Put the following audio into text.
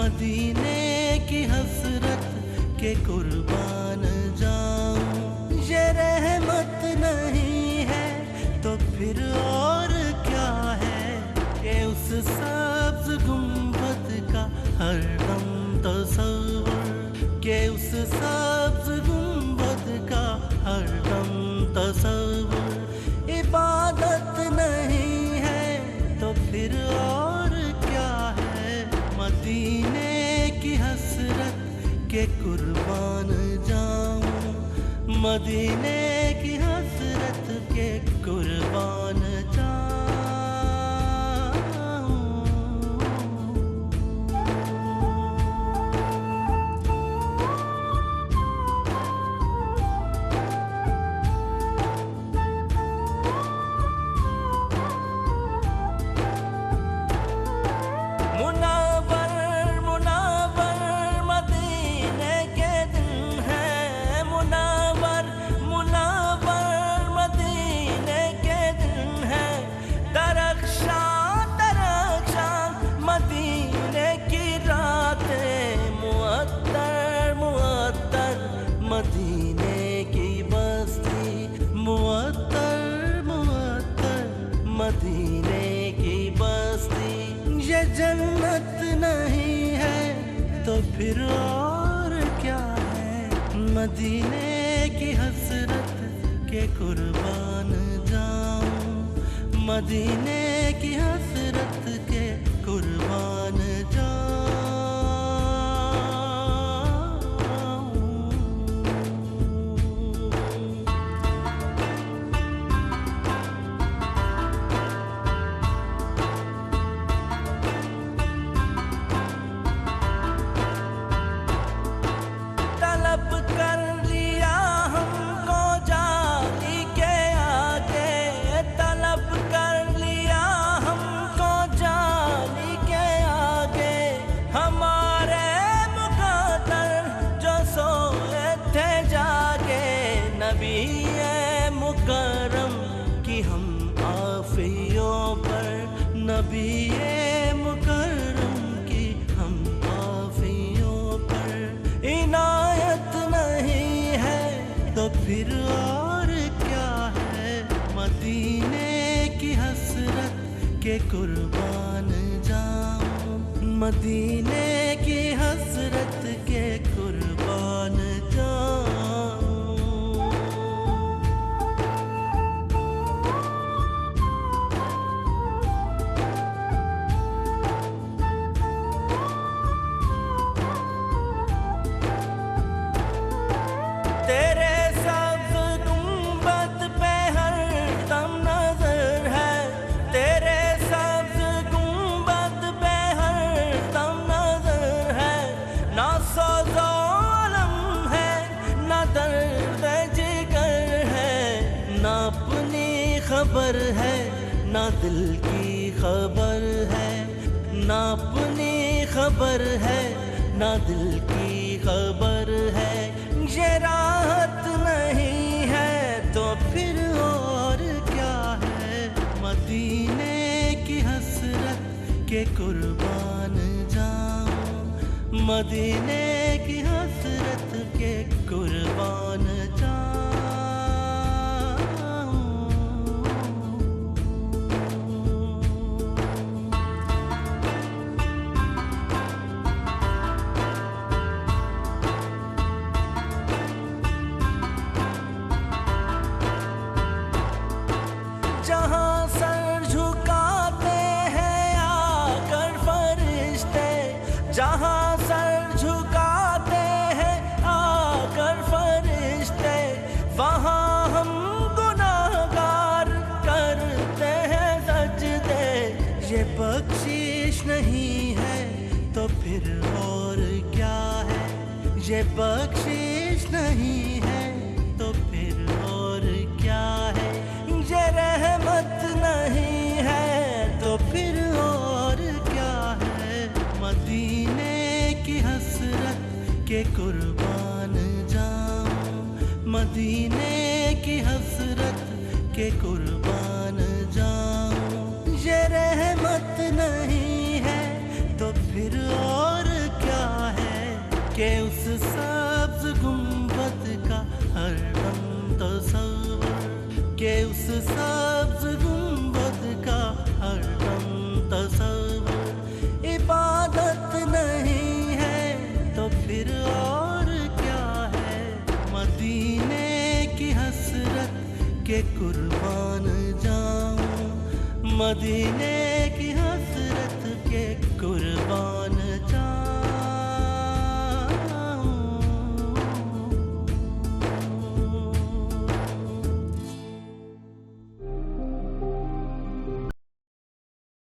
मदीने की हसरत के कुर्बान जाऊं। ये रहमत नहीं है तो फिर और क्या है कि उस सब्ज गुंबद का हरदम तसव्वुर, के उस सब्ज गुंबद का हरदम तसव्वुर इबादत नहीं है तो फिर और क्या है। मदीने की हसरत के कुर्बान जाऊं, मदीने की हसरत के कुर्बान जाऊं। मदीने की बस्ती मुअत्तर मुअत्तर, मदीने की बस्ती ये जन्नत नहीं है तो फिर और क्या है। मदीने की हसरत के कुर्बान जाऊं, मदीने की हसरत के कुर्बान जाऊं। नबी मुकर्रम की हम आफियों पर, नबी मुकर्रम की हम आफियों पर इनायत नहीं है तो फिर और क्या है। मदीने की हसरत के कुर्बान जाऊं, मदीने की हसरत के कुर्बान जाऊं। तेरे सब्ज़ गुंबद पे हरदम नजर है, तेरे सब्ज़ गुंबद पे हरदम नजर है। ना सोज़ो अलम है ना दर्द जिगर है, ना अपनी खबर है ना दिल की खबर है, ना अपनी खबर है ना दिल की खबर है। ये राहत नहीं है तो फिर और क्या है। मदीने की हसरत के कुर्बान जाऊं, मदीने की हसरत के कुर्बान जाऊं। जहाँ सर झुकाते हैं आकर फरिश्ते, जहाँ सर झुकाते हैं आकर फरिश्ते, वहाँ हम गुनाहगार करते हैं सजदे। ये बख्शिश नहीं है तो फिर और क्या है। ये बख्शिश नहीं है तो फिर और क्या है। ये रहमत नहीं है तो फिर और क्या है। मदीने की हसरत के कुर्बान जाऊं, मदीने की हसरत के कुर्बान जाऊं। ये रहमत नहीं है तो फिर और सब्ज गुंबद का हरदम तस्वुर इबादत नहीं है तो फिर और क्या है। मदीने की हसरत के कुर्बान जाऊं, मदीने की